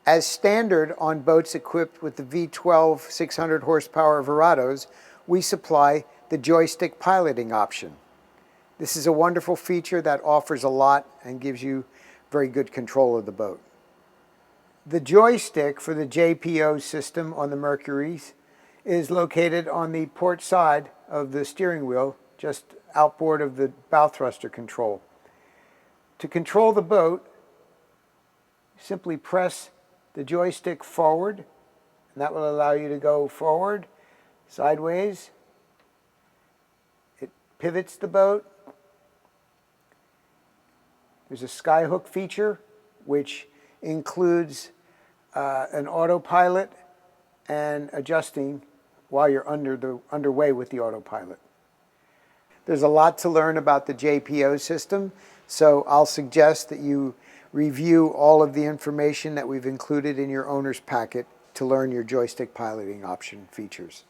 As standard on boats equipped with the V12 600 horsepower Verados, we supply the joystick piloting option. This is a wonderful feature that offers a lot and gives you very good control of the boat. The joystick for the JPO system on the Mercuries is located on the port side of the steering wheel, just outboard of the bow thruster control. To control the boat, simply press the joystick forward, and that will allow you to go forward, sideways. It pivots the boat. There's a skyhook feature, which includes an autopilot and adjusting while you're underway with the autopilot. There's a lot to learn about the JPO system, so I'll suggest that you review all of the information that we've included in your owner's packet to learn your joystick piloting option features.